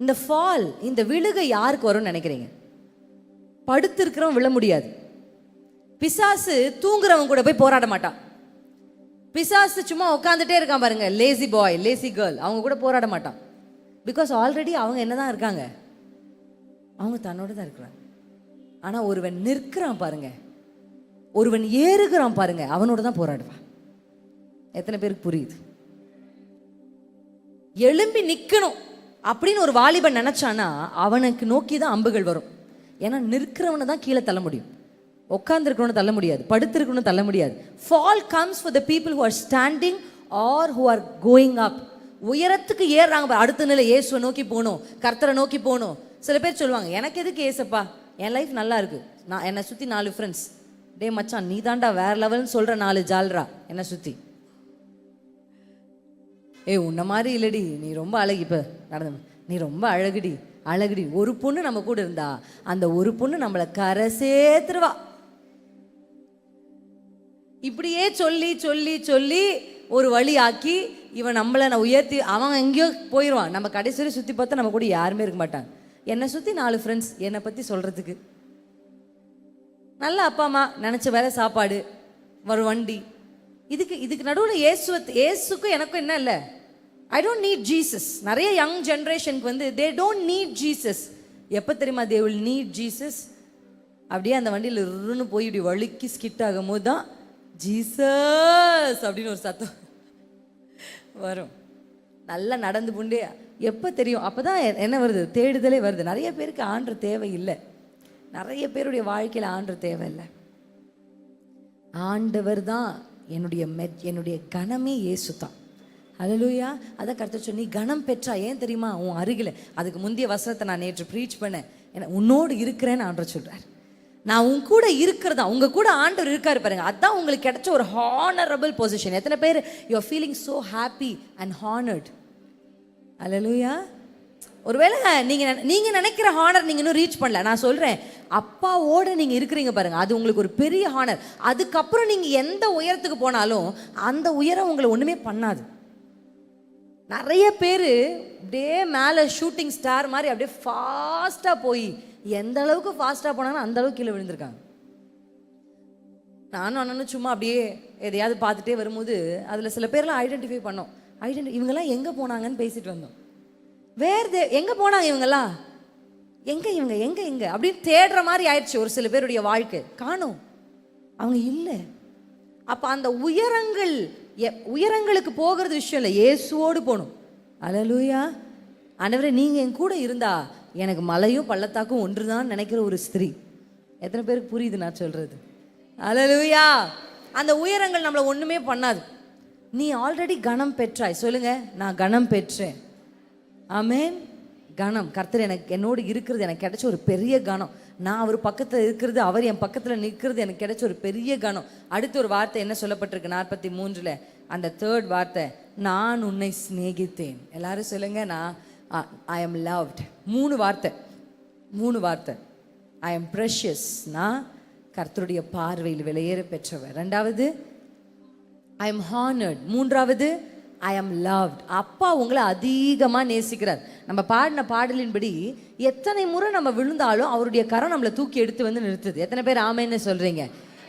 இந்த ஃபால், இந்த விழுகை யாருக்கு வரும்னு நினைக்கிறீங்க? படுத்திருக்கிறவன் விழ முடியாது. பிசாசு தூங்குறவன் கூட போய் போராட மாட்டான். பிசாசு சும்மா உட்காந்துட்டே இருக்கான் பாருங்க, லேசி பாய் லேசி கேர்ள், அவங்க கூட போராட மாட்டான். பிகாஸ் ஆல்ரெடி அவங்க என்னதான் இருக்காங்க, அவங்க தன்னோட தான் இருக்கிறாங்க. ஆனா ஒருவன் நிற்கிறான் பாருங்க, ஒருவன் ஏறுகிறான் பாருங்க, அவனோட தான் போராடுவான். எத்தனை பேருக்கு புரியுது? எழும்பி நிக்கணும் அப்படின்னு ஒரு வாலிபன் நினைச்சானா அவனுக்கு நோக்கி தான் அம்புகள் வரும். ஏன்னா நிற்கிறவனை தான் கீழே தள்ள முடியும், உட்கார்ந்துருக்கணும் தள்ள முடியாது, படுத்திருக்கணும் தள்ள முடியாது. Fall comes for the people who are standing or who are going up. உயரத்துக்கு ஏறுறாங்க. அடுத்த நிலை இயேசுவை நோக்கி போகணும், கர்த்தரை நோக்கி போகணும். சில பேர் சொல்லுவாங்க, எனக்கு எதுக்கு ஏசப்பா, என் லைஃப் நல்லா இருக்கு, நான் என்னை சுற்றி 4 ஃப்ரெண்ட்ஸ், டே மச்சான் நீ தாண்டா வேற லெவல்னு சொல்கிற 4 ஜால்ரா என்னை சுற்றி. உன்ன மாதிரி இல்லடி, நீ ரொம்ப அழகி, இப்போ நடந்த நீ ரொம்ப அழகுடி அழகுடி. ஒரு பொண்ணு நம்ம கூட இருந்தா அந்த ஒரு பொண்ணு நம்மளை கரை சேர்த்துருவா. இப்படியே சொல்லி சொல்லி சொல்லி ஒரு வழி ஆக்கி இவன் நம்மளை நான் உயர்த்தி அவன் எங்கேயோ போயிடுவான். நம்ம கடைசி வரை சுற்றி பார்த்தா நம்ம கூட யாருமே இருக்க மாட்டாங்க. என்னை சுற்றி 4 ஃப்ரெண்ட்ஸ் என்னை பற்றி சொல்கிறதுக்கு. நல்ல அப்பா அம்மா, நினச்ச வேலை, சாப்பாடு, ஒரு வண்டி. இதுக்கு நடுவில் இயேசுக்கும் எனக்கும் என்ன இல்லை? I don't need Jesus. நிறைய யங் ஜென்ரேஷனுக்கு வந்து தே டோன்ட் நீட் ஜீசஸ். எப்போ தெரியுமா தே வில் நீட் ஜீசஸ்? அப்படியே அந்த வண்டியில் இருன்னு போய் இப்படி வழுக்கி ஸ்கிட் ஆகும் போது தான் ஜீசஸ் அப்படின்னு ஒரு சத்தம் வரும். நல்லா நடந்து புண்டே எப்போ தெரியும்? அப்போ தான் என்ன வருது? தேடுதலே வருது. நிறைய பேருக்கு ஆண்டு தேவை இல்லை, நிறைய பேருடைய வாழ்க்கையில் ஆண்டு தேவை இல்லை. ஆண்டவர் தான் என்னுடைய கணமே இயேசு தான். ஹல்லேலூயா. அதான் கர்த்தர் சொன்னி கணம் பெற்றா. ஏன் தெரியுமா? உன் அருகில், அதுக்கு முந்தைய வசனத்தை நான் நேற்று ப்ரீச் பண்ணேன், உன்னோடு இருக்கிறேன்னு ஆண்டவர் சொல்கிறார். நான் உன் கூட இருக்கிறதா, உங்க கூட ஆண்டவர் இருக்காரு பாருங்க, அதான் உங்களுக்கு கிடைச்ச ஒரு ஹானரபிள் பொசிஷன். எத்தனை பேர் you are feeling so happy and honoured? Hallelujah. ஒருவேளை நீங்க நினைக்கிற ஹானர் நீங்க இன்னும் ரீச் பண்ணல. நான் சொல்றேன், அப்பாவோட நீங்க இருக்கிறீங்க பாருங்க, அது உங்களுக்கு ஒரு பெரிய ஹானர். அதுக்கப்புறம் நீங்க எந்த உயரத்துக்கு போனாலும் அந்த உயரம் உங்களை ஒண்ணுமே பண்ணாது. நிறைய பேர் அப்படியே மேலே ஷூட்டிங் ஸ்டார் மாதிரி அப்படியே ஃபாஸ்ட்டாக போய் எந்த அளவுக்கு ஃபாஸ்ட்டாக போனாங்கன்னா அந்த அளவுக்கு கீழே விழுந்திருக்காங்க. நானும் அண்ணனும் சும்மா அப்படியே எதையாவது பார்த்துட்டே வரும்போது அதில் சில பேர்லாம் ஐடென்டிஃபை பண்ணோம். இவங்கெல்லாம் எங்கே போனாங்கன்னு பேசிட்டு வந்தோம். எங்கே போனாங்க இவங்கெல்லாம், எங்கே அப்படின்னு தேடுற மாதிரி ஆயிடுச்சு ஒரு சில பேருடைய வாழ்க்கை. காணோம், அவங்க இல்லை. அப்போ அந்த உயரங்களுக்கு போகிறது விஷயம் இல்லை, இயேசுவோடு போகணும். ஹல்லேலூயா. ஆண்டவரே நீங்கள் என் கூட இருந்தா எனக்கு மலையும் பள்ளத்தாக்கும் ஒன்று தான் நினைக்கிற ஒரு ஸ்திரீ. எத்தனை பேருக்கு புரியுது நான் சொல்கிறது? ஹல்லேலூயா. அந்த உயரங்கள் நம்மளை ஒன்றுமே பண்ணாது. நீ ஆல்ரெடி கணம் பெற்றாய். சொல்லுங்க, நான் கணம் பெற்றேன். ஆமென். கணம், கர்த்தர் என்னோடு இருக்கிறது எனக்கு கிடைச்ச ஒரு பெரிய கணம். நான் அவர் பக்கத்தில் இருக்கிறது, அவர் என் பக்கத்தில் நிற்கிறது எனக்கு கிடைச்ச ஒரு பெரிய கணம். அடுத்த ஒரு வார்த்தை என்ன சொல்லப்பட்டிருக்கு 43ல், அந்த 3rd வார்த்தை, நான் உன்னை சிநேகித்தேன். எல்லாரும் சொல்லுங்க, நான் ஐ எம் லவ்ட். 3 வார்த்தை. ஐ எம் ப்ரெஷியஸ், நான் கர்த்தருடைய பார்வையில் விலையேற பெற்றவர். 2வது ஐ எம் ஹானர்ட். 3வது ஐ எம் லவ்ட். அப்பா உங்களை அதிகமாக நேசிக்கிறார். நம்ம பாடின பாடலின்படி எத்தனை முறை நம்ம விழுந்தாலும் அவருடைய கரம் நம்மளை தூக்கி எடுத்து வந்து நிறுத்துது. எத்தனை பேர் ஆமேன்னு சொல்றீங்க?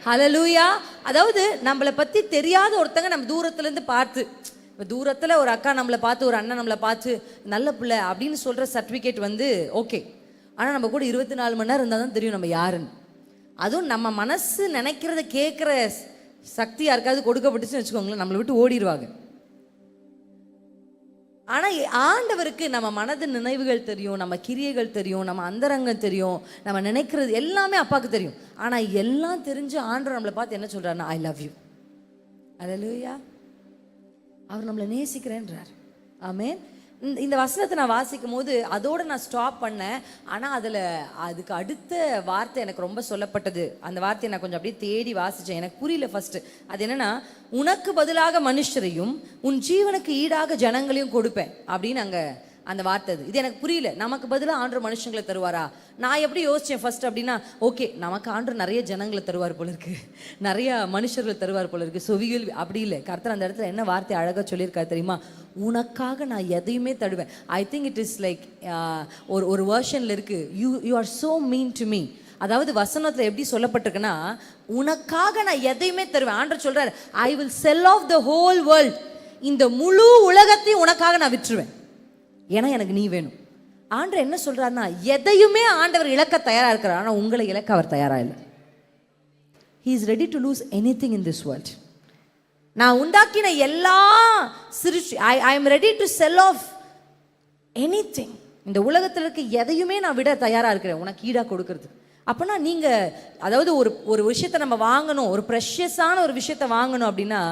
ஹல்லேலூயா. அதாவது நம்மளை பற்றி தெரியாத ஒருத்தங்க நம்ம தூரத்துலேருந்து பார்த்து, இப்போ தூரத்தில் ஒரு அக்கா நம்மளை பார்த்து, ஒரு அண்ணன் நம்மளை பார்த்து நல்ல பிள்ளை அப்படின்னு சொல்கிற சர்டிஃபிகேட் வந்து ஓகே. ஆனால் நம்ம கூட 24 மணி நேரம் இருந்தால் தான் தெரியும் நம்ம யாருன்னு. அதுவும் நம்ம மனசு நினைக்கிறத கேட்குற சக்தி யாருக்காவது கொடுக்கப்பட்டுச்சுன்னு வச்சுக்கோங்களேன், நம்மளை விட்டு ஓடிடுவாங்க. ஆனால் ஆண்டவருக்கு நம்ம மனது நினைவுகள் தெரியும், நம்ம கிரியைகள் தெரியும், நம்ம அந்தரங்கம் தெரியும், நம்ம நினைக்கிறது எல்லாமே அப்பாவுக்கு தெரியும். ஆனால் எல்லாம் தெரிஞ்சு ஆண்டவர் நம்மளை பார்த்து என்ன சொல்கிறாருன்னா, ஐ லவ் யூ. ஹல்லேலூயா. அவர் நம்மளை நேசிக்கிறேன்றார். ஆமென். இந்த வசனத்தை நான் வாசிக்கும் போது அதோடு நான் ஸ்டாப் பண்ணேன். ஆனால் அதுக்கு அடுத்த வார்த்தை எனக்கு ரொம்ப சொல்லப்பட்டது. அந்த வார்த்தையை நான் கொஞ்சம் அப்படியே தேடி வாசித்தேன். எனக்கு புரியல ஃபர்ஸ்ட். அது என்னன்னா, உனக்கு பதிலாக மனுஷரையும் உன் ஜீவனுக்கு ஈடாக ஜனங்களையும் கொடுப்பேன் அப்படின்னு அங்கே அந்த வார்த்தை இது எனக்கு புரியல. நமக்கு பதிலாக ஆண்டவர் மனுஷங்களை தருவாரா? நான் எப்படி யோசித்தேன் ஃபர்ஸ்ட் அப்படின்னா, ஓகே நமக்கு ஆண்டவர் நிறைய ஜனங்களை தருவார் போல இருக்கு, நிறைய மனுஷர்களை தருவார் போல இருக்கு. சொவியல் அப்படி இல்லை. கர்த்தர் அந்த இடத்துல என்ன வார்த்தை அழகாக சொல்லியிருக்காரு தெரியுமா? உனக்காக நான் எதையுமே தடுவேன். I think it is like ஒரு வேர்ஷனில் இருக்கு, you are so mean to me. அதாவது வசனத்தில் எப்படி சொல்லப்பட்டிருக்குன்னா, உனக்காக நான் எதையுமே தருவேன். ஆண்டவர் சொல்றாரு, I will sell off the whole world. இந்த முழு உலகத்தையும் உனக்காக நான் விற்றுவேன், ஏன்னா எனக்கு நீ வேணும். ஆண்டவர் என்ன சொல்றாருன்னா, எதையுமே ஆண்டவர் இழக்க தயாரா இருக்கிறார், ஆனால் உங்களை இழக்க அவர் தயாரா இல்லை. he is ready to lose anything in this world. நான் உண்டாக்கின எல்லா I am ready to sell off anything. இந்த உலகத்தில் இருக்க எதையுமே நான் விட தயாரா இருக்கிறேன் உனக்கு ஈடா கொடுக்கறது. அப்போனா நீங்கள் அதாவது ஒரு விஷயத்தை நம்ம வாங்கணும், ஒரு ப்ரெஷியஸான ஒரு விஷயத்தை வாங்கணும் அப்படின்னா,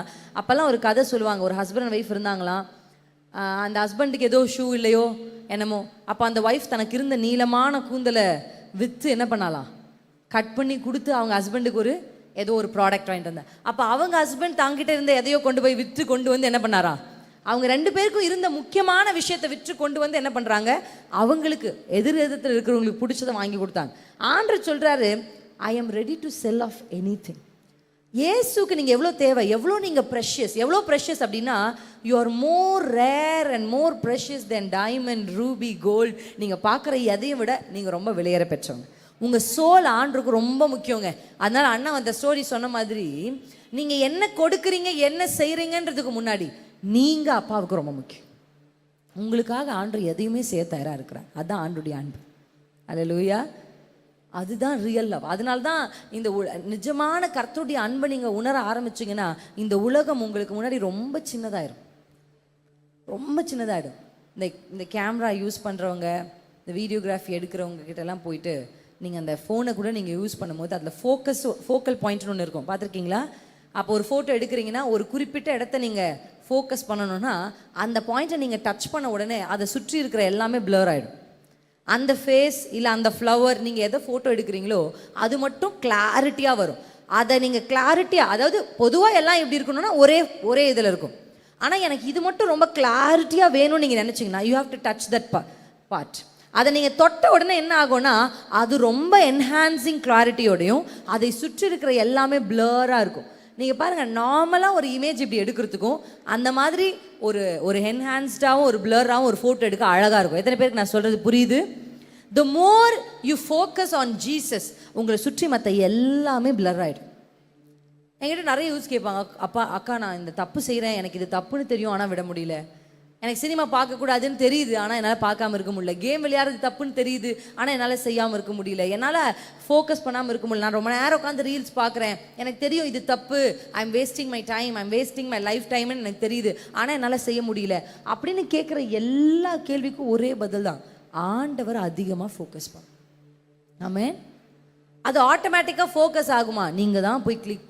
அப்போல்லாம் ஒரு கதை சொல்லுவாங்க. ஒரு ஹஸ்பண்ட் அண்ட் ஒய்ஃப் இருந்தாங்களாம். அந்த ஹஸ்பண்டுக்கு ஏதோ ஷூ இல்லையோ என்னமோ, அப்போ அந்த ஒய்ஃப் தனக்கு இருந்த நீளமான கூந்தலை விற்று என்ன பண்ணலாம், கட் பண்ணி கொடுத்து அவங்க ஹஸ்பண்டுக்கு ஏதோ ஒரு ப்ராடக்ட் வாங்கிட்டு வந்தேன். அப்போ அவங்க ஹஸ்பண்ட் தாங்கிட்ட இருந்த எதையோ கொண்டு போய் விற்று கொண்டு வந்து என்ன பண்ணாரா, அவங்க 2 பேருக்கும் இருந்த முக்கியமான விஷயத்தை விற்று கொண்டு வந்து என்ன பண்ணுறாங்க, அவங்களுக்கு எதிர்த்தில் இருக்கிறவங்களுக்கு பிடிச்சதை வாங்கி கொடுத்தாங்க. ஆண்டவர் சொல்கிறாரு, I am ready to sell off எனி திங். இயேசுக்கு நீங்கள் எவ்வளோ தேவை, எவ்வளோ நீங்கள் ப்ரெஷியஸ், எவ்வளோ ப்ரெஷியஸ் அப்படின்னா, you are more rare and more precious than diamond, ruby, gold. நீங்கள் பார்க்குற எதையும் விட நீங்கள் ரொம்ப விலையேற பெற்றவங்க. உங்கள் சோல் ஆண்டருக்கு ரொம்ப முக்கியங்க. அதனால் அண்ணா அந்த ஸ்டோரி சொன்ன மாதிரி, நீங்கள் என்ன கொடுக்குறீங்க என்ன செய்கிறீங்கன்றதுக்கு முன்னாடி நீங்கள் அப்பாவுக்கு ரொம்ப முக்கியம். உங்களுக்காக ஆண்டவர் எதையுமே செய்ய தயாராக இருக்கிறார். அதுதான் ஆண்டுடைய அன்பு. அல்லேலூயா. அதுதான் ரியல் லவ். அதனால தான் இந்த நிஜமான கர்த்தருடைய அன்பை நீங்கள் உணர ஆரம்பிச்சிங்கன்னா, இந்த உலகம் உங்களுக்கு முன்னாடி ரொம்ப சின்னதாயிடும், ரொம்ப சின்னதாகிடும். இந்த கேமரா யூஸ் பண்ணுறவங்க, இந்த வீடியோகிராஃபி எடுக்கிறவங்க கிட்டலாம் போயிட்டு நீங்கள் அந்த ஃபோனை கூட நீங்கள் யூஸ் பண்ணும்போது அதில் ஃபோக்கல் பாயிண்ட்னு ஒன்று இருக்கும், பார்த்துருக்கீங்களா? அப்போ ஒரு ஃபோட்டோ எடுக்கிறீங்கன்னா ஒரு குறிப்பிட்ட இடத்த நீங்கள் ஃபோக்கஸ் பண்ணணும்னா, அந்த பாயிண்ட்டை நீங்கள் டச் பண்ண உடனே அதை சுற்றி இருக்கிற எல்லாமே பிளர் ஆகிடும். அந்த ஃபேஸ் இல்லை அந்த ஃப்ளவர், நீங்கள் எதை ஃபோட்டோ எடுக்கிறீங்களோ அது மட்டும் கிளாரிட்டியாக வரும். அதை நீங்கள் கிளாரிட்டியாக, அதாவது பொதுவாக எல்லாம் எப்படி இருக்கணும்னா ஒரே இதில் இருக்கும். ஆனால் எனக்கு இது மட்டும் ரொம்ப கிளாரிட்டியாக வேணும்னு நீங்கள் நினச்சிங்கன்னா, you have to touch that part. அதை நீங்கள் தொட்ட உடனே என்ன ஆகும்னா, அது ரொம்ப என்ஹான்சிங் கிளாரிட்டியோடையும் அதை சுற்றி இருக்கிற எல்லாமே பிளராக இருக்கும். நீங்கள் பாருங்கள், நார்மலாக ஒரு இமேஜ் இப்படி எடுக்கிறதுக்கும் அந்த மாதிரி ஒரு என்ஹான்ஸ்டாகவும் ஒரு பிளராகவும் ஒரு ஃபோட்டோ எடுக்க அழகாக இருக்கும். எத்தனை பேருக்கு நான் சொல்கிறது புரியுது? The more you focus on Jesus, உங்களை சுற்றி மற்ற எல்லாமே பிளர் ஆகிடும். என்கிட்ட நிறைய யூஸ் கேட்பாங்க, அக்கா நான் இந்த தப்பு செய்கிறேன், எனக்கு இது தப்புன்னு தெரியும் ஆனால் விட முடியல. எனக்கு சினிமா பார்க்கக்கூடாதுன்னு தெரியுது ஆனால் என்னால் பார்க்காம இருக்க முடியல. கேம் விளையாடுறது தப்புன்னு தெரியுது ஆனால் என்னால் செய்யாமல் இருக்க முடியல. என்னால் ஃபோக்கஸ் பண்ணாமல் இருக்க முடியல. நான் ரொம்ப நேரம் உட்காந்து ரீல்ஸ் பார்க்குறேன், எனக்கு தெரியும் இது தப்பு, I am wasting my time, I am wasting my life டைம்னு எனக்கு தெரியுது ஆனால் என்னால் செய்ய முடியல அப்படின்னு கேட்குற எல்லா கேள்விக்கும் ஒரே பதில் தான், ஆண்டவர் அதிகமாக ஃபோக்கஸ் பண்ண. ஆமென். அது ஆட்டோமேட்டிக்காக ஃபோக்கஸ் ஆகுமா? நீங்கள் தான் போய் கிளிக்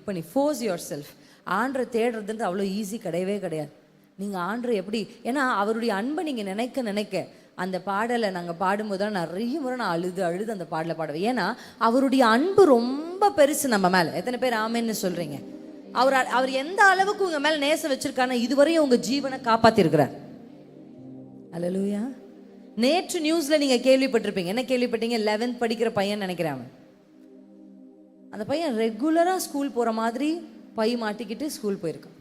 பண்ணி ஃபோர்ஸ் யுவர் செல்ஃப். ஆண்டரை தேடுறதுன்றது அவ்வளோ ஈஸி கிடையவே கிடையாது. நீங்கள் ஆண்டரை எப்படி, ஏன்னா அவருடைய அன்பை நீங்கள் நினைக்க அந்த பாடலை நாங்கள் பாடும்போது தான் நிறைய முறை நான் அழுது அந்த பாடலை பாடுவேன். ஏன்னா அவருடைய அன்பு ரொம்ப பெருசு நம்ம மேலே. எத்தனை பேர் ஆமேன்னு சொல்கிறீங்க? அவர் எந்த அளவுக்கு உங்கள் மேலே நேசம் வச்சுருக்கானா, இதுவரையும் உங்கள் ஜீவனை காப்பாற்றிருக்கிறார். அல்லேலூயா. நேற்று நியூஸில் நீங்கள் கேள்விப்பட்டிருப்பீங்க. என்ன கேள்விப்பட்டீங்க? 11th படிக்கிற பையன் நினைக்கிறேன். அந்த பையன் ரெகுலராக ஸ்கூல் போகிற மாதிரி பை மாட்டிக்கிட்டு ஸ்கூல் போயிருக்கான்.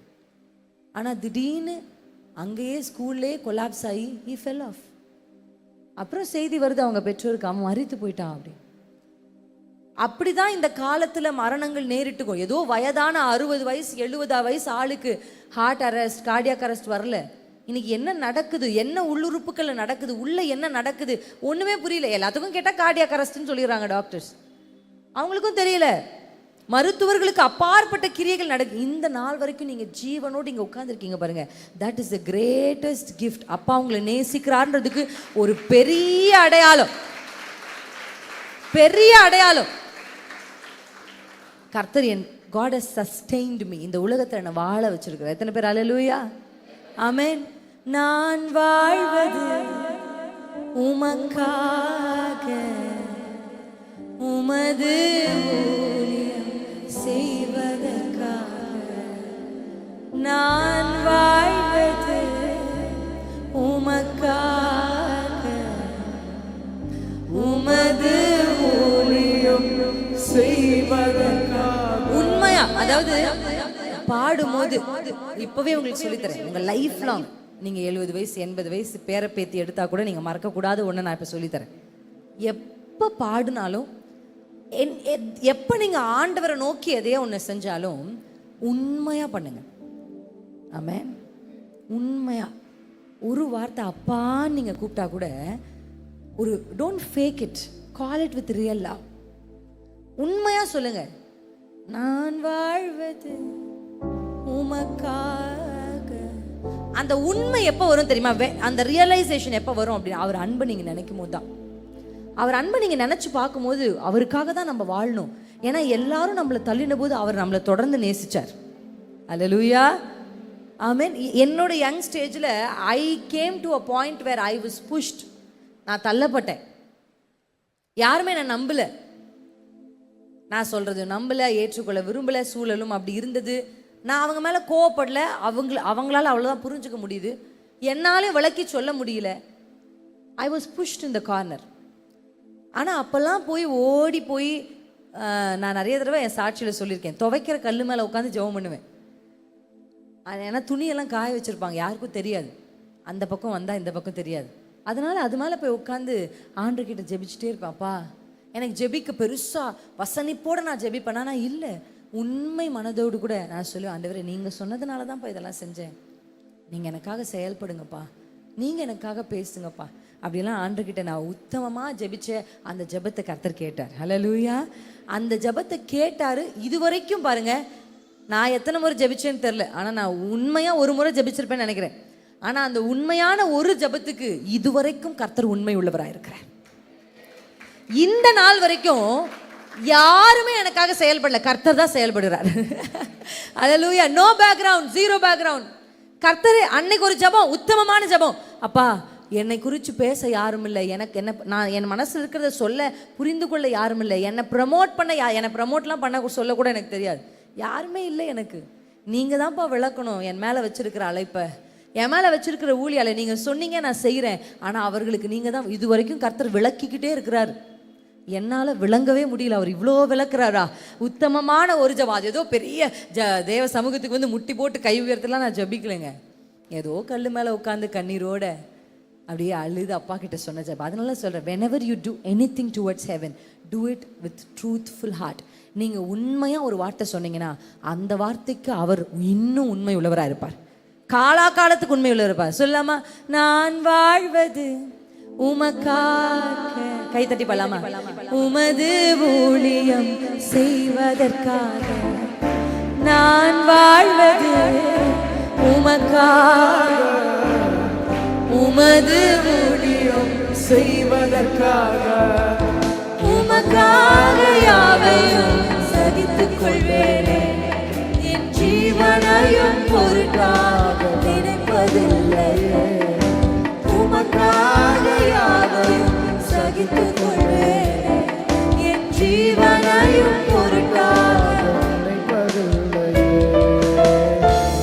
ஆனால் திடீர்னு அங்கேயே ஸ்கூல்லே கொலாப்ஸ் ஆகி he fell off. அப்புறம் செய்தி வருது அவங்க பெற்றோருக்கு, அவன் மரித்து போயிட்டான். அப்படி தான் இந்த காலத்தில் மரணங்கள் நேரிட்டுக்கும். ஏதோ வயதான 60 வயசு 70 வயசு ஆளுக்கு ஹார்ட் அரெஸ்ட், கார்டியாக் அரெஸ்ட் வரல. இன்னைக்கு என்ன நடக்குது, என்ன உள்ளுறுப்புக்கள் நடக்குது, உள்ள என்ன நடக்குது ஒன்றுமே புரியல. எல்லாத்துக்கும் கேட்டால் கார்டியாக் அரெஸ்ட்னு சொல்லிடுறாங்க டாக்டர்ஸ். அவங்களுக்கும் தெரியல. மருத்துவர்களுக்கு அப்பாற்பட்ட கிரியைகள் நடக்கு. இந்த நாள் வரைக்கும் நீங்கள் ஜீவனோடு இங்கே உட்காந்துருக்கீங்க பாருங்க, that is the greatest gift. அப்பா உங்களை நேசிக்கிறார்ன்றதுக்கு ஒரு பெரிய அடையாளம், பெரிய அடையாளம். கர்த்தர் என் God has sustained me, இந்த உலகத்தில் என்னை வாழ வச்சிருக்கிறார். எத்தனை பேர் அல்லேலூயா, ஆமென். நான் வாழ்வது உமக்காக, உமது செய்வதற்காக. நான் வாழ்வது உமக்காக, உண்மையா, அதாவது பாடும்போது இப்பவே உங்களுக்கு சொல்லித்தரேன், உங்க லைஃப் லாங் நீங்க 70 வயசு 80 வயசு பேர பேத்தி எடுத்தா கூட நீங்க மறக்க கூடாது ஒண்ணு நான் இப்ப சொல்லித்தரேன். எப்ப பாடினாலும், எப்ப நீங்க ஆண்டவரை நோக்கி எதையோ ஒண்ணு செஞ்சாலும் உண்மையா பண்ணுங்க. ஆமென். உண்மையா ஒரு வார்த்தை அப்பான்னு நீங்க கூப்பிட்டா கூட ஒரு don't fake it, call it with real love. உண்மையா சொல்லுங்க, நான் வாழ்வது உமக்காக. அந்த உண்மை எப்போ வரும் தெரியுமா? அந்த ரியலைசேஷன் எப்போ வரும் அப்படின்னா, அவர் அன்பை நீங்க நினைக்கும் போது தான். அவர் அன்பை நீங்க நினைச்சு பார்க்கும்போது அவருக்காக தான் நம்ம வாழணும். ஏன்னா எல்லாரும் நம்மளை தள்ளின போது அவர் நம்மளை தொடர்ந்து நேசிச்சார். அல்லேலூயா, ஆமென். என்னோட யங் ஸ்டேஜில் I came to a point where I was pushed. நான் தள்ளப்பட்டேன். யாருமே நான் நம்பல, நான் சொல்றது நம்பல, ஏற்றுக்கொள்ள விரும்பல. சூழலும் அப்படி இருந்தது. நான் அவங்க மேலே கோவப்படல, அவங்களால அவ்வளோதான் புரிஞ்சுக்க முடியுது. என்னாலே விளக்கி சொல்ல முடியல. ஐ was pushed in the corner. ஆனால் அப்போல்லாம் போய் ஓடி போய் நான் நிறைய தடவை என் சாட்சியில் சொல்லியிருக்கேன், துவைக்கிற கல் மேலே உட்காந்து ஜெபம் பண்ணுவேன். ஏன்னா துணியெல்லாம் காய வச்சுருப்பாங்க, யாருக்கும் தெரியாது. அந்த பக்கம் வந்தால் இந்த பக்கம் தெரியாது. அதனால் அது மேலே போய் உட்காந்து ஆண்டவர்கிட்ட ஜெபிச்சுட்டே இருப்பேன். அப்பா எனக்கு ஜெபிக்க பெருசாக வசனிப்போடு நான் ஜெபிப்பேன். நான் இல்லை, உண்மை மனதோடு கூட நான் சொல்லுவேன், ஆண்டவரே நீங்கள் சொன்னதுனால தான்ப்பா இதெல்லாம் செஞ்சேன், நீங்கள் எனக்காக செயல்படுங்கப்பா, நீங்கள் எனக்காக பேசுங்கப்பா. அப்படிலாம் ஆண்டவர்கிட்ட நான் உத்தமமாக ஜெபிச்ச அந்த ஜெபத்தை கர்த்தர் கேட்டார். ஹல்லேலூயா. அந்த ஜெபத்தை கேட்டார். இது வரைக்கும் பாருங்க, நான் எத்தனை முறை ஜெபிச்சேன்னு தெரில, ஆனால் நான் உண்மையாக ஒரு முறை ஜெபிச்சிருப்பேன்னு நினைக்கிறேன். ஆனால் அந்த உண்மையான ஒரு ஜெபத்துக்கு இதுவரைக்கும் கர்த்தர் உண்மை உள்ளவராக இருக்கிறார். இந்த நாள் வரைக்கும் யாருமே எனக்காக செயல்படல, கர்த்தர் தான் செயல்படுறார். Hallelujah. No background, zero background. கர்த்தர் அன்னைக்கு ஒரு ஜெபம், உத்தமமான ஜெபம். அப்பா என்னை குறித்து பேச யாரும் இல்லை, எனக்கு நான் என் மனசில் இருக்கிறத சொல்ல புரிந்து கொள்ள யாரும் இல்லை, என்னை ப்ரமோட் பண்ண என்னை ப்ரமோட்லாம் பண்ண சொல்ல கூட எனக்கு தெரியாது, யாருமே இல்லை எனக்கு. நீங்கள் தான்ப்பா விளக்கணும் என் மேலே வச்சிருக்கிற அழைப்பை, என் மேலே வச்சிருக்கிற ஊழியாலை நீங்கள் சொன்னீங்க, நான் செய்கிறேன். ஆனால் அவர்களுக்கு நீங்கள் தான் இது வரைக்கும் கர்த்தர் விளக்கிக்கிட்டே இருக்கிறார். என்னால் விளங்கவே முடியல, அவர் இவ்வளோ விளக்குறாரா. உத்தமமான ஒரு ஜபம். அது ஏதோ பெரிய தேவ சமூகத்துக்கு வந்து முட்டி போட்டு கை உயர்த்தலாம் நான் ஜபிக்கலைங்க. ஏதோ கல் மேலே உட்காந்து கண்ணீரோட அப்படியே அழுது அப்பா கிட்ட சொன்ன ஜபம். அதனால சொல்கிறேன், whenever you do anything towards heaven, do it with truthful heart. நீங்கள் உண்மையாக ஒரு வார்த்தை சொன்னீங்கன்னா அந்த வார்த்தைக்கு அவர் இன்னும் உண்மை உள்ளவராக இருப்பார். காலாகாலத்துக்கு உண்மை உள்ளவர் இருப்பார். சொல்லாமா, நான் வாழ்வது உமக்காக. கை தட்டி பல்லாமா, உமது ஊழியம் செய்வதற்காக நான் வாழ்வது உமக்காக, உமது ஊழியம் செய்வதற்காக, உமக்காக யாவையும் சகித்துக் கொள்வேனே, என் ஜீவனையும் பொருட்டாக நினைப்பதில்லையே, உமக்காக யாவையும் சகித்துக் கொள்வேனே, என் ஜீவனையும் பொருட்டாக நினைப்பதில்லையே,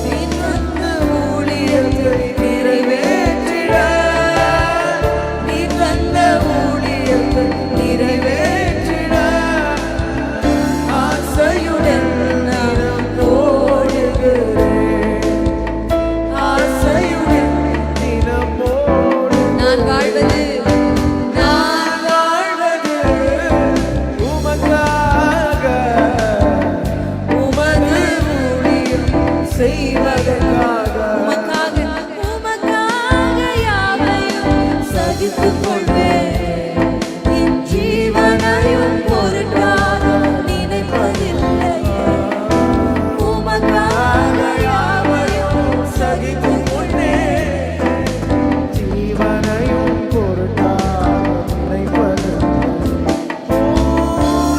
நீர் தந்த ஊழியத்தை நிறைவேற்றிட, நீர் தந்த ஊழியத்தை நிறைவேற்றிட ஆசையுடன் நான் ஓடுகிறேன், ஆசையுடன் தினம் ஓடு. நான் வாழ்வது உமக்காக, உமது ஊழியம் செய்வதற்காக, உமக்காக, உமக்காக யாவையும் சகித்துக் கொள்வேன், என் ஜீவனையும் பொருட்டாக நினைப்பதில்லையே, உமக்காக யாவையும் சகித்துக் கொள்வேன், ஜீவனையும் பொருட்டாக நினைப்பதில்லையே,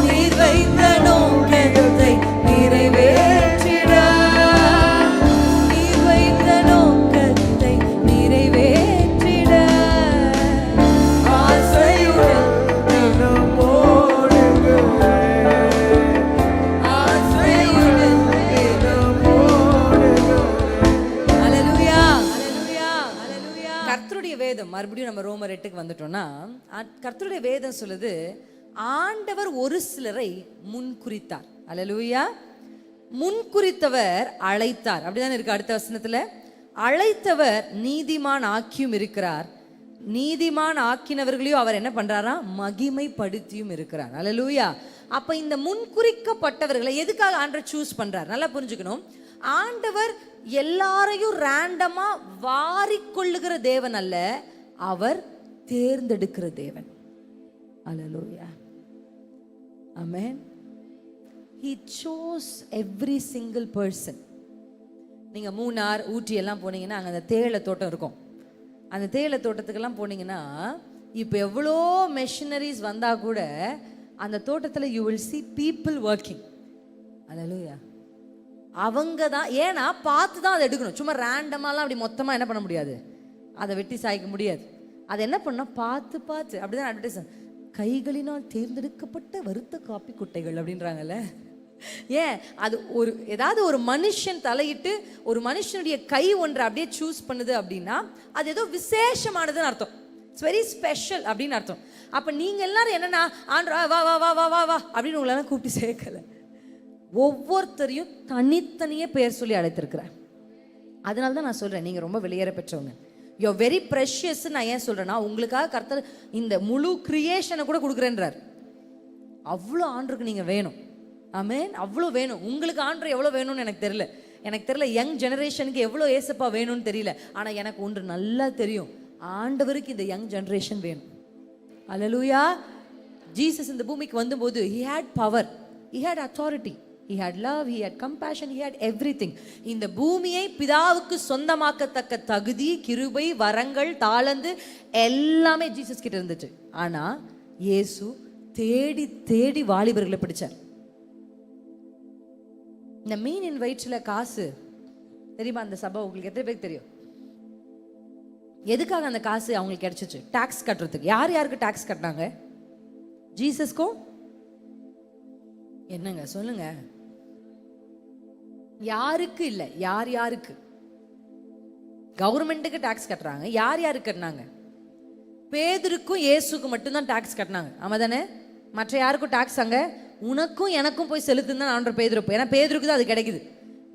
நீர் வைத்த நோக்கத்தை நிறைவேற்றிட, நீர் வைத்த நோக்கத்தை நிறைவேற்றிட ஆசையுடன் தினம் ஓடுகிறேன், ஆசையுடன் தினம் ஓடுகிறேன். அல்லேலூயா, அல்லேலூயா, அல்லேலூயா. கர்த்தருடைய வேதம், மறுபடியும் நம்ம ரோமர் 8க்கு வந்துட்டோம்னா, கர்த்தருடைய வேதம் சொல்லுது, ஆண்டவர் ஒரு சிலரை முன்குறித்தார். அல்லேலூயா. முன்குறித்தவர் அழைத்தார். அப்படிதான் இருக்கு அடுத்த வசனத்துல. அழைத்தவர் நீதிமான் ஆக்கியும் இருக்கிறார், நீதிமான் ஆக்கினவர்களையும் அவர் என்ன பண்றாரா, மகிமைப்படுத்தியும் இருக்கிறார். அல்லேலூயா. அப்ப இந்த முன்குறிக்கப்பட்டவர்களை எதுக்காக ஆண்டவர் சூஸ் பண்றார்? நல்லா புரிஞ்சுக்கணும். ஆண்டவர் எல்லாரையும் ரேண்டமா வாரிக்கொள்ளுகிற தேவன் அல்ல, அவர் தேர்ந்தெடுக்கிற தேவன். அல்லேலூயா. ஆமென். He chose every single person. நீங்க மூணார் ஊட்டி எல்லாம் போனீங்கன்னா அங்க அந்த தேயிலை தோட்டம் இருக்கும். அந்த தேயிலை தோட்டத்துக்கெல்லாம் போனீங்கன்னா இப்போ எவ்வளோ மெஷினரிஸ் வந்தா கூட அந்த தோட்டத்தில் you will see people working. அல்லேலூயா. அவங்க தான், ஏன்னா பார்த்து தான் அதை எடுக்கணும். சும்மா ரேண்டமாலாம் அப்படி மொத்தமாக என்ன பண்ண முடியாது, அதை வெட்டி சாய்க்க முடியாது. அதை என்ன பண்ணால் பார்த்து பார்த்து அப்படிதான் அட்வர்டைஸ், கைகளினால் தேர்ந்தெடுக்கப்பட்ட வறுத்த காப்பி குட்டைகள் அப்படின்றாங்கல்ல. ஏன் அது ஒரு ஏதாவது ஒரு மனுஷன் தலையிட்டு ஒரு மனுஷனுடைய கை ஒன்றை அப்படியே சூஸ் பண்ணுது அப்படின்னா அது ஏதோ விசேஷமானதுன்னு அர்த்தம். இட்ஸ் வெரி ஸ்பெஷல் அப்படின்னு அர்த்தம். அப்போ நீங்கள் எல்லாரும் என்னன்னா ஆண்ட்ரா வா வா வா வா வா வா அப்படின்னு உங்களெல்லாம் கூப்பிட்டு சேர்க்கலை. ஒவ்வொருத்தரையும் தனித்தனியே பெயர் சொல்லி அழைத்திருக்கிறேன். அதனால தான் நான் சொல்கிறேன், நீங்கள் ரொம்ப வெளியேற பெற்றவங்க. You very precious. நான் ஏன் சொல்கிறேன்னா, உங்களுக்காக கர்த்தர் இந்த முழு கிரியேஷனை கூட கொடுக்குறேன்றார். அவ்வளோ ஆண்டருக்கு நீங்கள் வேணும். ஆமென். அவ்வளோ வேணும் உங்களுக்கு. ஆண்டர் எவ்வளோ வேணும்னு எனக்கு தெரியல. யங் ஜெனரேஷனுக்கு எவ்வளோ ஏசப்பா வேணும்னு தெரியல. ஆனால் எனக்கு ஒன்று நல்லா தெரியும், ஆண்டவருக்கு இந்த யங் ஜெனரேஷன் வேணும். அல்லேலூயா. ஜீசஸ் இந்த பூமிக்கு வந்தபோது he had power, he had authority, he had love, he had compassion, he had everything. இந்த பூமியை பிதாவுக்கு சொந்தமாக்கத்தக்க தகுதி, கிருபை, வரங்கள், தாளந்து எல்லாமே ஜீசஸ் கிட்ட இருந்துச்சு. ஆனா இயேசு தேடி தேடி வாலிபர்களை பிடிச்சார். இந்த மீனின் வயிற்றுல காசு தெரியுமா? அந்த சபை உங்களுக்கு எத்தனை பேருக்கு தெரியும்? எதுக்காக அந்த காசு அவங்களுக்கு கிடைச்சிச்சு? டாக்ஸ் கட்டுறதுக்கு. யார் யாருக்கு டாக்ஸ் கட்டினாங்க? ஜீசஸ்க்கும். என்னங்க சொல்லுங்க, யாருக்கு இல்லை, யார் யாருக்கு? கவர்மெண்ட்டுக்கு டாக்ஸ் கட்டுறாங்க. யார் யாருக்கு கட்டினாங்க? பேதுருக்கும் இயேசுக்கும் மட்டும்தான் டாக்ஸ் கட்டினாங்க. ஆமா தானே? மற்ற யாருக்கும் டாக்ஸ் அங்க உனக்கும் எனக்கும் போய் செலுத்துன்னு தான் ஆண்டவர் பேதுரு. ஏன்னா பேதுருக்கு தான் அது கிடைக்குது.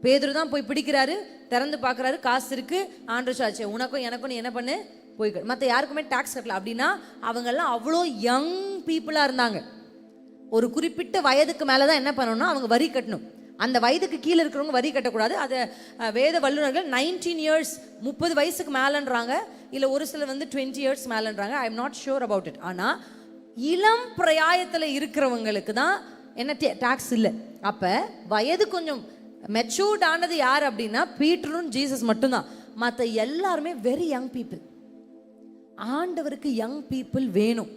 பேதுரு தான் போய் பிடிக்கிறாரு, திறந்து பார்க்குறாரு, காசு இருக்கு. ஆண்டவர் சாச்சு உனக்கும் எனக்கும் நீ என்ன பண்ணு போய். மற்ற யாருக்குமே டாக்ஸ் கட்டல. அப்படின்னா அவங்கெல்லாம் அவ்வளோ யங் பீப்புளாக இருந்தாங்க. ஒரு குறிப்பிட்ட வயதுக்கு மேலே தான் என்ன பண்ணணும்னா அவங்க வரி கட்டணும். அந்த வயதுக்கு கீழே இருக்கிறவங்க வரி கட்டக்கூடாது. அதை வேத வல்லுநர்கள் 19 இயர்ஸ் 30 வயசுக்கு மேலேன்றாங்க. இல்லை ஒரு சிலர் வந்து 20 இயர்ஸ் மேலேன்றாங்க. I am not sure about it. ஆனால் இளம் பிரயாயத்தில் இருக்கிறவங்களுக்கு தான் என்ன டாக்ஸ் இல்லை. அப்போ வயது கொஞ்சம் மெச்சூர்ட் ஆனது யார் அப்படின்னா பீட்டரும் ஜீசஸ் மட்டும்தான். மற்ற எல்லாருமே வெரி யங் பீப்புள். ஆண்டவருக்கு யங் பீப்புள் வேணும்.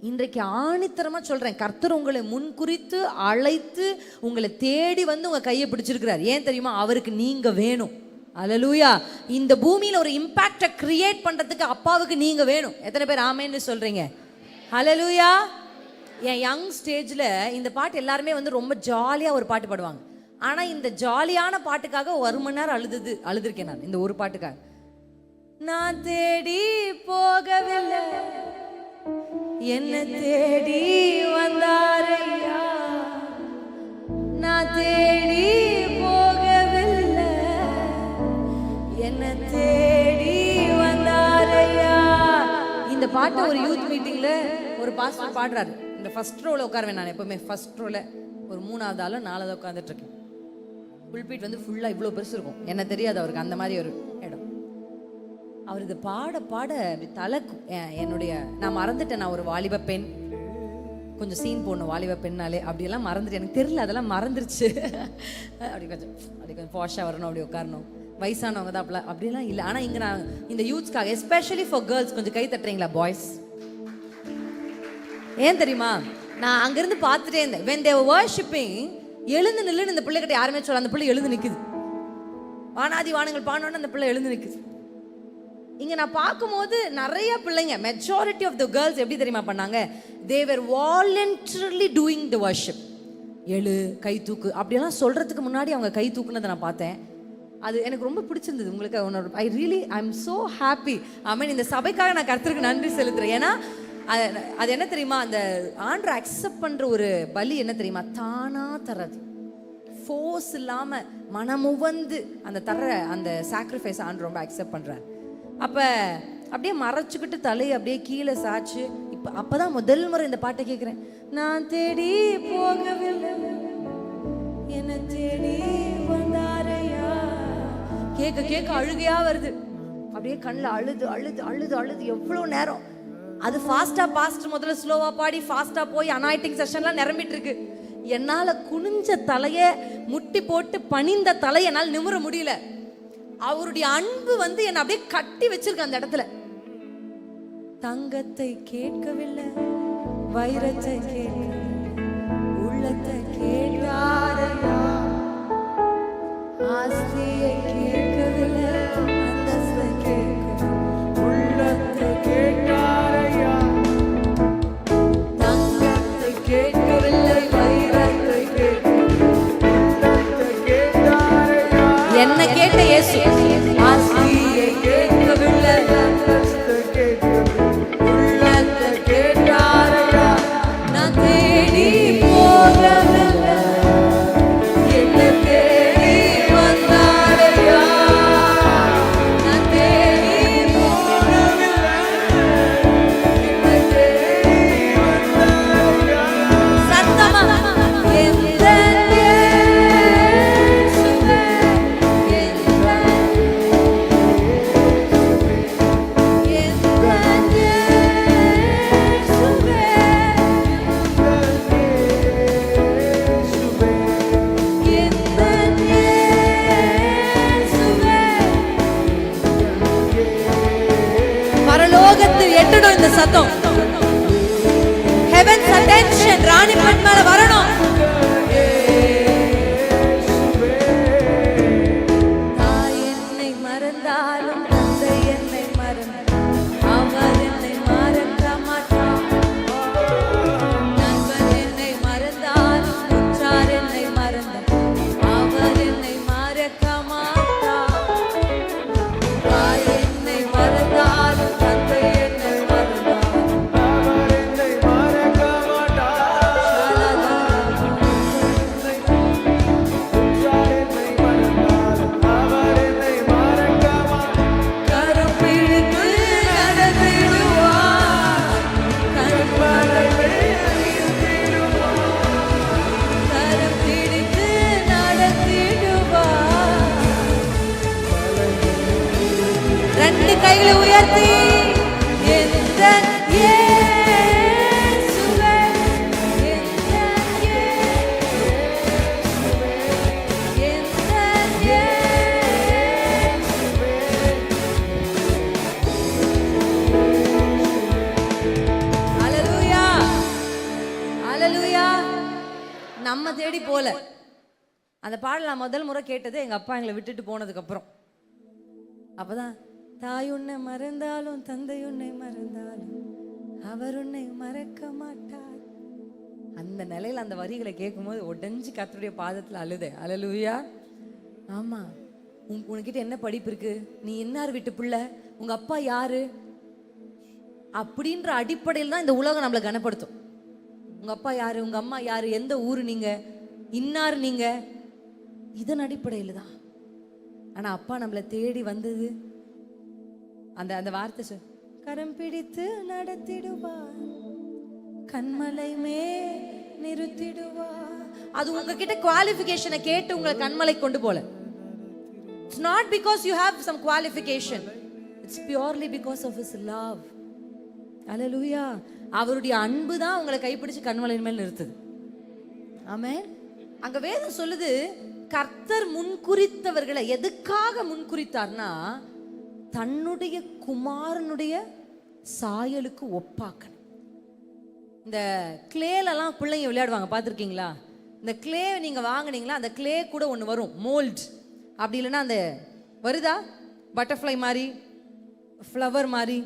இன்றைக்கு ஆணித்தரமா சொல்றேன், கர்த்தர் உங்களை முன்குறித்து அழைத்து உங்களை தேடி வந்து உங்க கையை பிடிச்சிருக்கிறார். ஏன் தெரியுமா? அவருக்கு நீங்க வேணும். அல்லேலூயா. இந்த பூமியில ஒரு இம்பாக்டை கிரியேட் பண்றதுக்கு அப்பாவுக்கு நீங்க வேணும். எத்தனை பேர் ஆமேன்னு சொல்றீங்க? அல்லேலூயா. என் யங் ஸ்டேஜில் இந்த பாட்டு எல்லாருமே வந்து ரொம்ப ஜாலியாக ஒரு பாட்டு பாடுவாங்க. ஆனால் இந்த ஜாலியான பாட்டுக்காக 1 மணி நேரம் அழுதுருக்கேன் நான். இந்த ஒரு பாட்டுக்காக நான் தேடி போகவில்லை, என்ன தேடி வந்தாரையா. நான் தேடி போகவில்லை, என்ன தேடி வந்தாரையா. இந்த பாட்டை ஒரு யூத் மீட்டிங்ல ஒரு பாஸ்டர் பாடுறாரு. இந்த ஃபர்ஸ்ட் ரோல உட்காருவேன் நான் எப்பவுமே. ஃபர்ஸ்ட் ரோல ஒரு 3வது ஆளோ 4வது உட்காந்துட்டு இருக்கேன். புல்பீட் வந்து ஃபுல்லா இவ்வளோ பெருசு இருக்கும். என்ன தெரியாது அவருக்கு அந்த மாதிரி ஒரு இடம். அவர் இது பாட பாட தலைக்கும். என்னுடைய நான் மறந்துட்டேன், நான் ஒரு வாலிப பெண், கொஞ்சம் சீன் போடணும் வாலிப பெண்ணாலே, அப்படியெல்லாம் மறந்துட்டு எனக்கு தெரியல, அதெல்லாம் மறந்துருச்சு. அப்படி கொஞ்சம் பாஷாக வரணும், அப்படி உட்காரணும், வயசானவங்க தான் அப்படிலாம் இல்லை. ஆனால் இங்கே நான் இந்த யூத்ஸ்க்காக எஸ்பெஷலி ஃபார் கேர்ள்ஸ் கொஞ்சம் கை தட்டுறீங்களா பாய்ஸ்? ஏன் தெரியுமா? நான் அங்கேருந்து பார்த்துட்டே இருந்தேன். when they were worshiping, எழுந்து நில்லுன்னு இந்த பிள்ளைகிட்ட யாருமே சொல்ல, அந்த பிள்ளை எழுந்து நிற்குது. வானாதி வானங்கள் பாடணுன்னு அந்த பிள்ளை எழுந்து நிற்குது. இங்கே நான் பார்க்கும்போது நிறைய பிள்ளைங்க, மெஜாரிட்டி ஆஃப் த கேர்ள்ஸ் எப்படி தெரியுமா பண்ணாங்க? they were voluntarily doing the worship. எழு, கை தூக்கு அப்படியெல்லாம் சொல்கிறதுக்கு முன்னாடி அவங்க கை தூக்குனதை நான் பார்த்தேன். அது எனக்கு ரொம்ப பிடிச்சிருந்தது. உங்களுக்கு ஐ எம் ஸோ ஹாப்பி. ஐ மீன் இந்த சபைக்காக நான் கர்த்தருக்கு நன்றி செலுத்துகிறேன். ஏன்னா அது என்ன தெரியுமா, அந்த ஆண்டரை அக்செப்ட் பண்ற ஒரு பலி என்ன தெரியுமா, தானா தர்றது, ஃபோர்ஸ் இல்லாம மனமுவந்து அந்த சாக்ரிஃபைஸ் ஆண்டு ரொம்ப அக்செப்ட் பண்றாரு. அப்ப அப்படியே மறைச்சுக்கிட்டு தலையை அப்படியே கீழே சாச்சு. அப்பதான் முதல் முறை இந்த பாட்டை கேட்கிறேன். நான் தேடி போகவில்லை, என்ன தேடி வந்தாரையா. கேட்க கேட்க அழுகையா வருது. அப்படியே கண்ணில் அழுது அழுது அழுது அழுது எவ்வளவு நேரம். அது ஃபாஸ்டா பாஸ்ட் முதல்ல ஸ்லோவா பாடி ஃபாஸ்டா போய் அனாயிட்டிங் செஷன்லாம் நிரம்பிட்டு இருக்கு. என்னால குனிஞ்ச தலைய முட்டி போட்டு பணிந்த தலையை என்னால் நிமிர முடியல. அவருடைய அன்பு என்னை அப்படியே கட்டி வச்சிருக்கு அந்த இடத்துல. தங்கத்தை கேட்கவில்லை, வைரத்தை கேட்க, உள்ளத்தை கேட்டாரையா. ஆஸ்தியை கேட்கவில்லை, அந்தஸ்தை கேட்க, உள்ளத்தை கேட்டாரையா. தங்கத்தை கேட்கவில்லை, வைரத்தை கேட்க, உள்ளத்தை கேட்டாரையா. என்ன கேட்ட இயேசு, ஆஸ்தியை கேட்கவில்லை, அந்தஸ்தை கேட்க, உள்ளத்தை கேட்டாரையா. நான் தேடி போகவில்லை, என்ன தேடி வந்தாரையா. நான் தேடி போகவில்லை, என்ன தேடி வந்தாரையா. சத்தமா எந்த இயேசுவே, எந்த பரலோகத்தில் எட்டணும் இந்த சத்தம். ஹெவன்ஸ் அட்டென்ஷன் ராணி பெண் மேல வரணும். தாய் என்னை மறந்தாலும் தந்தை என்னை மறந்தாலும் அவர் என்னை மறக்க மாட்டார். நண்பன் என்னை மறந்தாலும் உற்றார் என்னை மறந்தாலும் அவர் என்னை மறக்க மாட்டார். தாய் என்னை மறந்தாலும் தந்தை என்னை மறந்தாலும் அவர் என்னை மறக்க மாட்டார். கரம் பிடித்து நடத்திடுவார், கண்மலை கரம் பிடித்து நடத்திடுவார். ரெண்டு கைகளை உயர்த்தி எந்த இயேசுவே, எந்த இயேசுவே, எந்த இயேசுவே. ஹல்லேலூயா, ஹல்லேலூயா. நம்ம தேடி போல. அந்த பாடல் நான் முதல் முறை கேட்டது எங்க அப்பா எங்களை விட்டுட்டு போனதுக்கு அப்புறம். அப்பதான் தாய் உன்னை மறந்தாலும் தந்தை உன்னை மறந்தாலும் அவர் உன்னை மறக்க மாட்டார். அந்த நிலையில அந்த வரிகளை கேட்கும்போது உடஞ்சி கர்த்தருடைய பாதத்துல அழுதே. ஹல்லேலூயா. ஆமா, உனக்கிட்ட என்ன படிப்பு இருக்கு, நீ இன்னார் வீட்டு பிள்ளை, உங்க அப்பா யாரு அப்படின்ற அடிப்படையில் தான் இந்த உலகம் நம்மளை கனப்படுத்தும். உங்க அப்பா யாரு, உங்க அம்மா யாரு, எந்த ஊரு நீங்க, இன்னார் நீங்க, இதன் அடிப்படையில் தான். ஆனா அப்பா நம்மளை தேடி வந்தது அந்த அந்த வார்த்தை கரம் பிடித்து நடத்திடுவார், கண்மலை மே நிறுத்திடுவார். அது உங்ககிட்ட குவாலிஃபிகேஷனை கேட்டு உங்களை கண்மலை கொண்டு போல. It's not because you have some qualification. It's purely because of his love. Hallelujah. அவருடைய அன்பு தான் உங்களை கைப்பிடிச்சு கண்மலையின் மேல் நிறுத்துது. ஆமென். அங்க வேதம் சொல்லுது, கர்த்தர் முன்குறித்தவர்களை எதுக்காக முன்குறித்தார்னா தன்னுடைய குமாரனுடைய சாயலுக்கு ஒப்பாக்கணும். இந்த கிளேலெல்லாம் பிள்ளைங்க விளையாடுவாங்க, பார்த்துருக்கீங்களா? இந்த கிளே நீங்க வாங்கினீங்களா, அந்த கிளே கூட ஒன்று வரும், மோல்ட். அப்படி இல்லைன்னா அந்த வருதா பட்டர்ஃப்ளை மாதிரி, ஃப்ளவர் மாதிரி,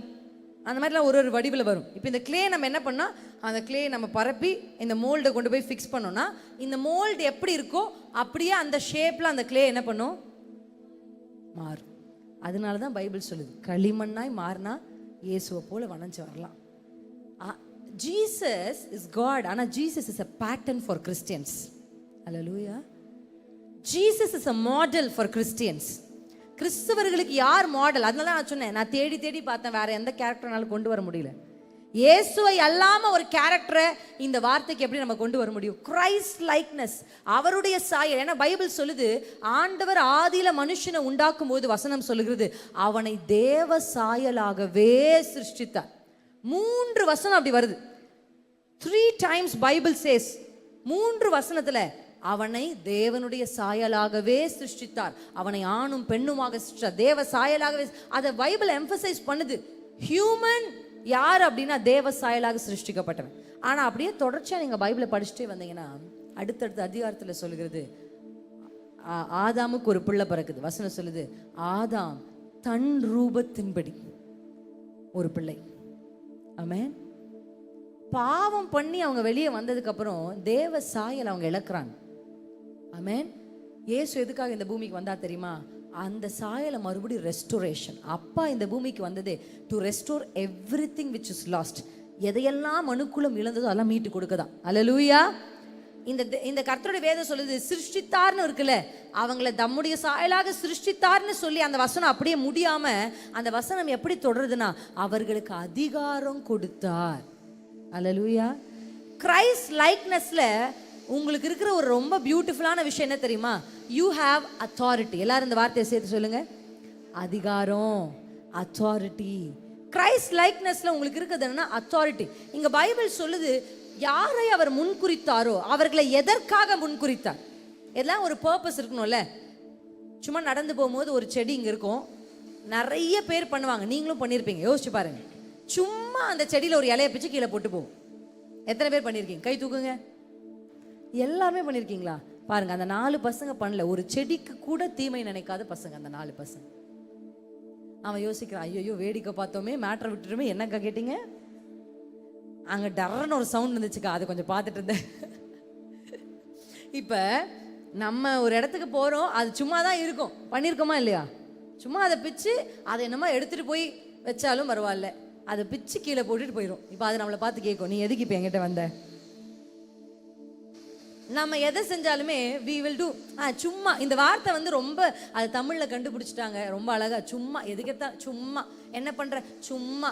அந்த மாதிரிலாம் ஒரு ஒரு வடிவில் வரும். இப்போ இந்த கிளே நம்ம என்ன பண்ணால், அந்த கிளே நம்ம பரப்பி இந்த மோல்டை கொண்டு போய் ஃபிக்ஸ் பண்ணோம்னா இந்த மோல்டு எப்படி இருக்கோ அப்படியே அந்த ஷேப்பில் அந்த கிளே என்ன பண்ணும், மாறும். அதனால தான் பைபிள் சொல்லுது, களிமண்ணாய் மாறினா இயேசுவை போல வணஞ்சு வரலாம். ஜீசஸ் இஸ் காட், ஆனா Jesus is a pattern for Christians. Hallelujah. Jesus is a model for Christians. கிறிஸ்தவர்களுக்கு யார் மாடல்? அதனால நான் சொன்னேன், நான் தேடி தேடி பார்த்தேன், வேற எந்த கேரக்டர்னாலும் கொண்டு வர முடியல. இயேசுவை அல்லாம ஒரு கேரக்டரை இந்த வார்த்தைக்கு எப்படி நம்ம கொண்டு வர முடியும்? கிரைஸ்ட் லைக்னஸ், அவருடைய சாயல். ஏன்னா பைபிள் சொல்லுது, ஆண்டவர் ஆதியில மனுஷனை உண்டாக்கும் போது வசனம் சொல்லுகிறது, அவனை தேவ சாயலாகவே சிருஷ்டித்தார். 3 வசனம் அப்படி வருது. 3 times பைபிள் சேஸ், 3 வசனத்துல அவனை தேவனுடைய சாயலாகவே சிருஷ்டித்தார், அவனை ஆணும் பெண்ணுமாக சிருஷ்டித்தார், தேவ சாயலாகவே. அதை பைபிள் எம்பசைஸ் பண்ணுது. ஹியூமன் யார் அப்படின்னா தேவ சாயலாக சிருஷ்டிக்கப்பட்டவன். ஆனா அப்படியே தொடர்ச்சியா நீங்க பைபிளை படிச்சுட்டே வந்தீங்கன்னா அடுத்தடுத்த அதிகாரத்துல சொல்லுகிறது, ஆதாமுக்கு ஒரு பிள்ளை பிறக்குது. வசனம் சொல்லுது, ஆதாம் தன் ரூபத்தின்படி ஒரு பிள்ளை. ஆமென். பாவம் பண்ணி அவங்க வெளியே வந்ததுக்கு அப்புறம் தேவ சாயல் அவங்க இழக்கிறாங்க. ஆமென். இயேசு எதுக்காக இந்த பூமிக்கு வந்தா தெரியுமா? அந்த சாயலை மறுபடியும் ரெஸ்டோரேஷன். அப்பா இந்த பூமிக்கு வந்ததே to restore everything which is lost. எதையெல்லாம் மனுக்குலம் இழந்ததோ அதெல்லாம் மீட்டு கொடுக்கதான். அல்லேலூயா. இந்த கர்த்தருடைய வேதம் சொல்லுது, சிருஷ்டித்தார்னு இருக்குல்ல, அவங்கள தம்முடைய சாயலாக சிருஷ்டித்தார்னு சொல்லி அந்த வசனம் அப்படியே முடியாம அந்த வசனம் எப்படி தொடருதுன்னா, அவர்களுக்கு அதிகாரம் கொடுத்தார். அல்லேலூயா. கிரைஸ்ட் லைக்னஸ்ல உங்களுக்கு இருக்கிற ஒரு ரொம்ப பியூட்டிஃபுல்லான விஷயம் என்ன தெரியுமா? You have authority. எல்லாரும் இந்த வார்த்தையை சேர்த்து சொல்லுங்க, அதிகாரம், அத்தாரிட்டி. கிரைஸ்ட் லைக்னஸ்ல உங்களுக்கு இருக்கிறது என்னன்னா அத்தாரிட்டி. இங்க பைபிள் சொல்லுது, யாரை அவர் முன்குறித்தாரோ அவர்களை எதற்காக முன்குறித்தார்? எல்லாம் ஒரு பர்பஸ் இருக்கணும்ல. சும்மா நடந்து போகும்போது ஒரு செடி இங்க இருக்கும், நிறைய பேர் பண்ணுவாங்க, நீங்களும் பண்ணியிருப்பீங்க, யோசிச்சு பாருங்க. சும்மா அந்த செடியில் ஒரு இலையை பிச்சு கீழே போட்டு போகும். எத்தனை பேர் பண்ணியிருக்கீங்க? கை தூக்குங்க. எல்லாருமே பண்ணியிருக்கீங்களா? பாருங்க, அந்த 4 பசங்க பண்ணல. ஒரு செடிக்கு கூட தீமை நினைக்காத பசங்க அந்த 4 பசங்க. அவன் யோசிக்கிறான், ஐயோ வேடிக்கை பார்த்தோமே, மேட்ரை விட்டுருமே. என்னக்கா கேட்டீங்க? அங்கே டர்ன்னு ஒரு சவுண்ட் இருந்துச்சுக்கா, அதை கொஞ்சம் பார்த்துட்டு இருந்தேன். இப்போ நம்ம ஒரு இடத்துக்கு போகிறோம், அது சும்மா தான் இருக்கும், பண்ணியிருக்கோமா இல்லையா? சும்மா அதை பிச்சு அதை என்னமோ எடுத்துகிட்டு போய் வச்சாலும் பரவாயில்ல, அதை பிச்சு கீழே போட்டுட்டு போயிடும். இப்போ அதை நம்மளை பார்த்து கேட்கும், நீ எதுக்கு இப்போ என்கிட்ட வந்த? நம்ம எதை செஞ்சாலுமே we will do. சும்மா, இந்த வார்த்தை வந்து ரொம்ப அது தமிழில் கண்டுபிடிச்சிட்டாங்க ரொம்ப அழகா. சும்மா, எதுக்கெத்தான் சும்மா, என்ன பண்ணுற, சும்மா,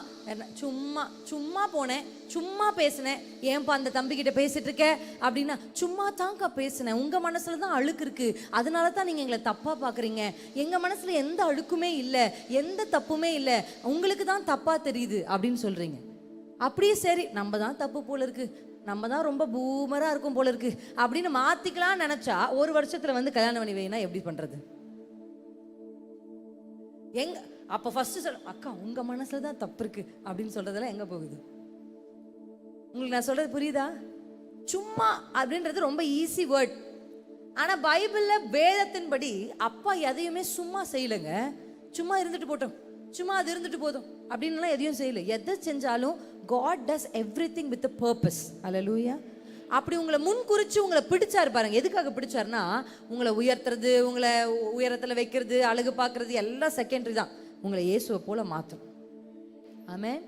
சும்மா சும்மா போனேன், சும்மா பேசினேன். ஏன்பா அந்த தம்பிக்கிட்ட பேசிட்டு இருக்க அப்படின்னா, சும்மா தான்க்கா பேசினேன், உங்கள் மனசில் தான் அழுக்கு இருக்குது, அதனால தான் நீங்கள் எங்களை தப்பாக பார்க்குறீங்க. எங்கள் மனசில் எந்த அழுக்குமே இல்லை, எந்த தப்புமே இல்லை, உங்களுக்கு தான் தப்பாக தெரியுது அப்படின்னு சொல்கிறீங்க. அப்படியே சரி, நம்ம தான் தப்பு போல இருக்கு, நம்ம தான் ரொம்ப பூமராக இருக்கும் போல இருக்கு அப்படின்னு மாற்றிக்கலாம்னு நினச்சா 1 வருஷத்தில் வந்து கல்யாணம் பண்ணி வைனா எப்படி பண்ணுறது? அப்போ ஃபஸ்ட்டு அக்கா உங்கள் மனசில் தான் தப்பு இருக்கு அப்படின்னு சொல்கிறதெல்லாம் எங்கே போகுது? உங்களுக்கு நான் சொல்கிறது புரியுதா? சும்மா அப்படின்றது ரொம்ப ஈஸி வேர்ட். ஆனால் பைபிளில் வேதத்தின்படி அப்பா எதையுமே சும்மா செய்யலைங்க. சும்மா இருந்துட்டு போட்டோம், சும்மா அது இருந்துட்டு போதும் அப்படின்லாம் எதையும் செய்யலை. எதை செஞ்சாலும் God does everything with a purpose. Hallelujah. அப்படி உங்களை முன்குறிச்சு உங்களை பிடிச்சாரு பாருங்க. எதுக்காக பிடிச்சாருன்னா, உங்களை உயர்த்துறது, உங்களை உயரத்தில் வைக்கிறது, அழகு பார்க்கறது எல்லாம் செகண்டரி தான். உங்களை இயேசுவை போல மாற்றும். ஆமென்.